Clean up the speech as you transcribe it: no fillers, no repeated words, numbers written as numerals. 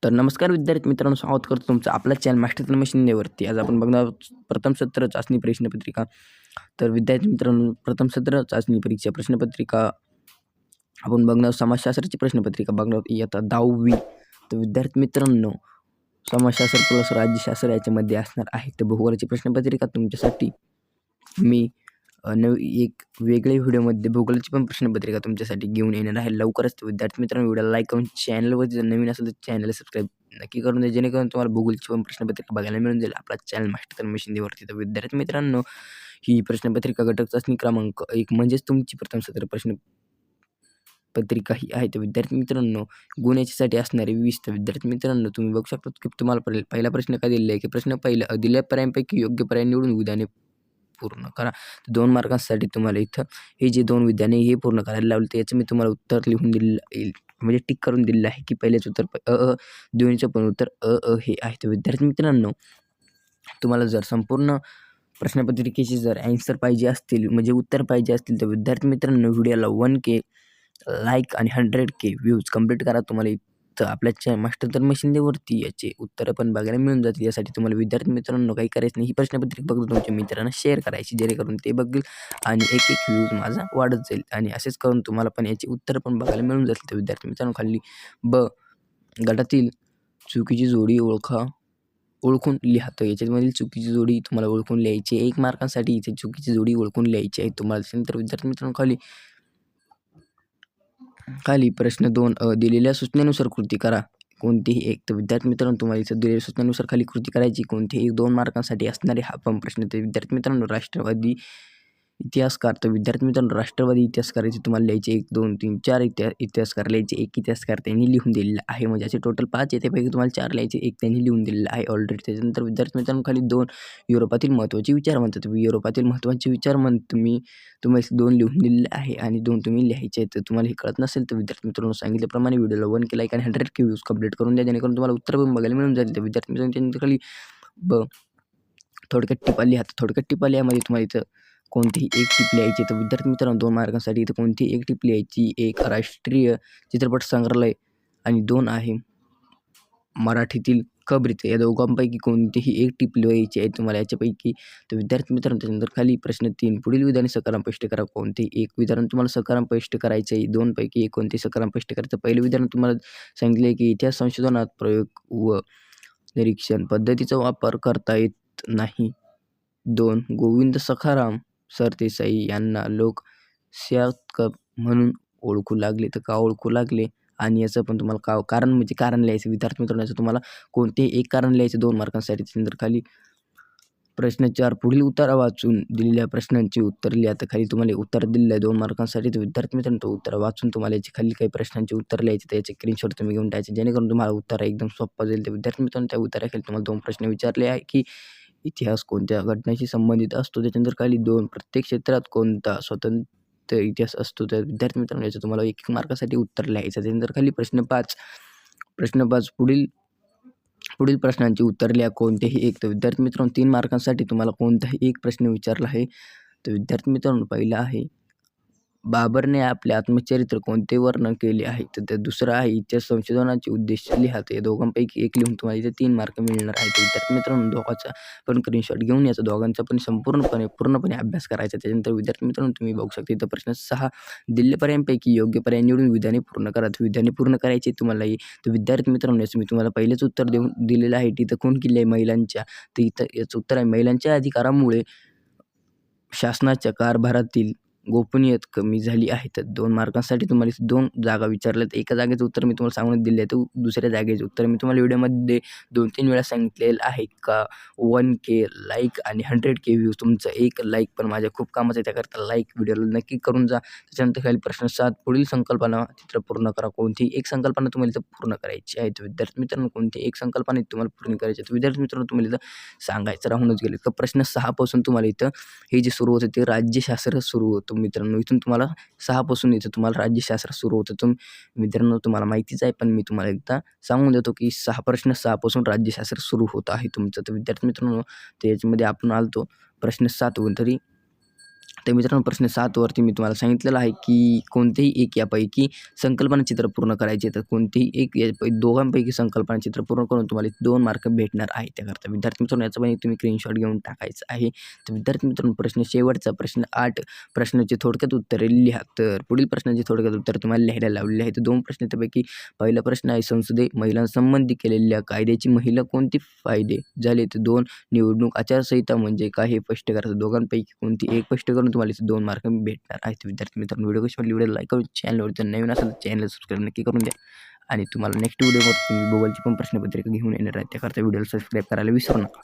तर नमस्कार विद्यार्थी मित्रांनो, स्वागत करतो तुमचं आपल्या चॅनल मास्टर मशीनवरती. आज आपण बघणार आहोत प्रथम सत्र चाचणी प्रश्नपत्रिका. तर विद्यार्थी मित्रांनो, प्रथम सत्र चाचणी परीक्षा प्रश्नपत्रिका आपण बघणार आहोत. समाजशास्त्राची प्रश्नपत्रिका बघणार आहोत इयत्ता 10वी. तर विद्यार्थी मित्रांनो, समाजशास्त्र प्लस राज्यशास्त्र याच्यामध्ये असणार आहे. तर भूगोलाची प्रश्नपत्रिका तुमच्यासाठी मी एक वेगळ्या व्हिडिओमध्ये भूगोलाची पण प्रश्नपत्रिका तुमच्यासाठी घेऊन येणार आहे लवकरच. विद्यार्थी मित्रांनो, व्हिडिओला लाईक करून चॅनलवरती जर नवीन असेल तर चॅनलला सबस्क्राईब नक्की करून द्या, जेणेकरून तुम्हाला भूगोलची पण प्रश्नपत्रिका बघायला मिळून जाईल आपला चॅनल मास्टर मशीनवरती. तर विद्यार्थी मित्रांनो, ही प्रश्नपत्रिका घटक चाचणी क्रमांक 1 म्हणजेच तुमची प्रथम सत्र प्रश्नपत्रिका ही आहे. तर विद्यार्थी मित्रांनो, गुण याच्यासाठी असणारे 20. तर विद्यार्थी मित्रांनो, तुम्ही बघू शकता की तुम्हाला पहिला प्रश्न काय दिलेला आहे की प्रश्न पहिला दिलेल्या पर्यायांपैकी योग्य पर्याय निवडून विधाने पूर्ण करा. 2 मार्कांसाठी तुम्हाला इथं हे जे 2 विधाने हे पूर्ण करायला लावले, तर याचं मी तुम्हाला उत्तर लिहून दिलेलं येईल, म्हणजे टिक करून दिलेलं आहे की पहिल्याचं उत्तर दोन्हीचं पण उत्तर हे आहे. तर विद्यार्थी मित्रांनो, तुम्हाला जर संपूर्ण प्रश्नपत्रिकेचे जर ॲन्सर पाहिजे असतील, म्हणजे उत्तर पाहिजे असतील, तर विद्यार्थी मित्रांनो, व्हिडिओला 1K लाईक आणि 100K व्ह्यूज कंप्लीट करा. तुम्हाला इथं आपल्या मास्टर मशीनवरती याचे उत्तरं पण बघायला मिळून जातील. यासाठी तुम्हाला विद्यार्थी मित्रांनो काही करायचं नाही, ही प्रश्नपत्रिका फक्त तुमच्या मित्रांना शेअर करायची, जेणेकरून ते बघतील आणि एक व्ह्यूज माझा वाढत जाईल. आणि असेच करून तुम्हाला पण याची उत्तरं पण बघायला मिळून जातील. तर विद्यार्थी मित्रांनो, खाली ब गटातील चुकीची जोडी ओळखून लिहा. तर याच्यामधील चुकीची जोडी तुम्हाला ओळखून लिहायची. 1 मार्कांसाठी इथे चुकीची जोडी ओळखून लिहायची आहे तुम्हाला. तर विद्यार्थी मित्रांनो, खाली प्रश्न 2 दिलेल्या सूचनेनुसार कृती करा कोणतीही एक. तर विद्यार्थी मित्रांनो, तुम्हाला इथं दिलेल्या सूचनेनुसार खाली कृती करायची कोणतीही 2 मार्कांसाठी असणारे हा पण प्रश्न. तर विद्यार्थी मित्रांनो, राष्ट्रवादी इतिहासकार. तर विद्यार्थी मित्रांनो, राष्ट्रवादी इतिहासकाराचे तुम्हाला लिहायचे 1, 2, 3, 4 इतिहासकार लिहायचे. 1 इतिहासकार त्यांनी लिहून दिलेला आहे, म्हणजे असे टोटल 5 याच्यापैकी तुम्हाला 4 लिहायचे, 1 त्यांनी लिहून दिलेला आहे ऑलरेडी. त्याच्यानंतर विद्यार्थी मित्रांनो, खाली 2 युरोपातील महत्त्वाचे विचार म्हणतात. युरोपातील महत्त्वाचे विचार तुम्हाला 2 लिहून दिलेले आहे आणि 2 तुम्ही लिहायचे आहेत. तर तुम्हाला हे कळत नसेल तर विद्यार्थी मित्रांनो, सांगितल्याप्रमाणे व्हिडिओला 1K लाईक आणि 100K व्ह्यूज कंप्लीट करून द्या, जेणेकरून तुम्हाला उत्तर पण बघायला मिळून जाईल. तर विद्यार्थी मित्रांनो, त्यानंतर खाली थोडक्यात टिपा लिहा. थोडक्यात टिपा लिहामध्ये तुम्हाला इथं कोणतीही एक टिप लिहायची. तर विद्यार्थी मित्रांनो, 2 मार्कांसाठी इथं कोणतीही एक टिप लिहायची. 1 राष्ट्रीय चित्रपट संग्रहालय आणि 2 आहे मराठीतील खबरीचं. या दोघांपैकी कोणतीही एक टिप लिहायची आहे तुम्हाला याच्यापैकी. तर विद्यार्थी मित्रांनो, त्यानंतर खाली प्रश्न 3 पुढील विधाने सकाराम करा. कोणतेही एक विधान तुम्हाला सकाराम करायचं आहे. 2 पैकी एक कोणते सकाराम करायचं. पहिलं विधान तुम्हाला सांगितलं की इतिहास संशोधनात प्रयोग व निरीक्षण पद्धतीचा वापर करता येत नाही. 2 गोविंद सखाराम सरदेसाई यांना लोक कप म्हणून ओळखू लागले. तर का ओळखू लागले आणि याचं पण तुम्हाला कारण म्हणजे कारण लिहायचं. विद्यार्थी मित्रांनो, याचं तुम्हाला कोणतेही एक कारण लिहायचं 2 मार्कांसाठी. त्यानंतर खाली प्रश्न 4 पुढील उत्तर वाचून दिलेल्या प्रश्नांची उत्तर लिहा. तर खाली तुम्हाला उत्तर दिलेलं आहे 2 मार्कांसाठी. तर विद्यार्थी मित्रांनो, तो उत्तर वाचून तुम्हाला याची खाली काही प्रश्नांची उत्तर लिहायची. तर याचे स्क्रीनशॉट तुम्ही घेऊन टाकायचे, जेणेकरून तुम्हाला उत्तर एकदम सोपं जाईल. तर विद्यार्थी मित्रांनो, त्या उत्तराखाली तुम्हाला 2 प्रश्न विचारले आहे की इतिहास कोणत्या घटनेशी संबंधित असतो. त्याच्यानंतर खाली 2 प्रत्येक क्षेत्रात कोणता स्वतंत्र इतिहास असतो. तर विद्यार्थी मित्रांनो, याचं तुम्हाला 1 मार्कासाठी उत्तर लिहायचं. त्यानंतर खाली प्रश्न 5 पुढील प्रश्नांची उत्तर लिहा कोणतेही एक. तर विद्यार्थी मित्रांनो, 3 मार्कांसाठी तुम्हाला कोणताही एक प्रश्न विचारला आहे. तर विद्यार्थी मित्रांनो, पहिला आहे बाबरने आपले आत्मचरित्र कोणते वर्णन केले आहे. तर ते दुसरं आहे इतिहास संशोधनाचे उद्देश लिहा. तर या दोघांपैकी एक लिहून तुम्हाला इथे 3 मार्क मिळणार आहेत. तर विद्यार्थी मित्रांनो, दोघांचा पण स्क्रीनशॉट घेऊन याचा दोघांचा पण पूर्णपणे अभ्यास करायचा. त्याच्यानंतर विद्यार्थी मित्रांनो, तुम्ही बघू शकता इथं प्रश्न 6 दिलेल्या पर्यायांपैकी योग्य पर्याय निवडून विधाने पूर्ण करा. तर विधाने पूर्ण करायची तुम्हाला. तर विद्यार्थी मित्रांनो, याचं मी तुम्हाला पहिलेच उत्तर दिलेलं आहे. तिथं खून केली आहे महिलांच्या. तर इथं याचं उत्तर आहे महिलांच्या अधिकारामुळे शासनाच्या कारभारातील गोपनीयता कमी झाली आहे. तर 2 मार्कांसाठी तुम्हाला 2 जागा विचारल्यात. एका जागेचं उत्तर मी तुम्हाला सांगून दिलं आहे. तर दुसऱ्या जागेचं उत्तर मी तुम्हाला व्हिडिओमध्ये 2-3 वेळा सांगितलेलं आहे का 1K लाईक आणि 100K व्ह्यूज. तुमचं एक लाईक पण माझ्या खूप कामाचं आहे, त्याकरता लाईक व्हिडिओला नक्की करून जा. त्याच्यानंतर खाली प्रश्न 7 पुढील संकल्पना चित्र पूर्ण करा. कोणतीही एक संकल्पना तुम्हाला इथं पूर्ण करायची आहे. तर विद्यार्थी मित्रांनो, कोणतीही एक संकल्पना तुम्हाला पूर्ण करायची आहे. तर विद्यार्थी मित्रांनो, तुम्हाला इथं सांगायचं राहूनच गेले. तर प्रश्न 6 पासून तुम्हाला इथं हे जे सुरू होतं ते राज्यशास्त्र सुरू होतं मित्रांनो. इथून तुम्हाला 6 पासून इथं तुम्हाला राज्यशास्त्र सुरू होतं. मित्रांनो, तुम्हाला माहितीच आहे, पण मी तुम्हाला एकदा सांगून देतो की प्रश्न 6 पासून राज्यशास्त्र सुरू होत आहे तुमचं. तर विद्यार्थी मित्रांनो, तर याच्यामध्ये आपण आलतो प्रश्न 7 तरी तर मित्रांनो प्रश्न 7 वरती मी तुम्हाला सांगितलेलं आहे की कोणतेही एक यापैकी संकल्पना चित्र पूर्ण करायचे, तर कोणतेही एक दोघांपैकी संकल्पना चित्र पूर्ण करून तुम्हाला 2 मार्क भेटणार आहे. त्याकरता विद्यार्थी मित्रांनो याचा पण एक तुम्ही स्क्रीनशॉट घेऊन टाकायचं आहे. तर विद्यार्थी मित्रांनो प्रश्न शेवटचा प्रश्न 8 प्रश्नाचे थोडक्यात उत्तरे लिहा. तर पुढील प्रश्नाचे थोडक्यात उत्तर तुम्हाला लिहायला लावलेले आहे. तर 2 प्रश्न त्यापैकी पहिला प्रश्न आहे संसदे महिलांसंबंधी केलेल्या कायद्याची महिला कोणते फायदे झाले, तर 2 निवडणूक आचारसंहिता म्हणजे काय हे स्पष्ट करा. दोघांपैकी कोणती एक स्पष्ट करून तुम्हाला इथे 2 मार्क भेटणार आहेत. विद्यार्थी मित्रांनो व्हिडिओ कशी वाटली व्हिडिओ लाईक करून चॅनलवर जर नवीन असेल तर चॅनल सबस्क्राईब नक्की करून द्या. आणि तुम्हाला नेक्स्ट व्हिडिओमध्ये मी भूगोलची पण प्रश्नपत्रिका घेऊन येणार आहे. त्याकरता व्हिडिओला सबस्क्राईब करायला विसरू नका.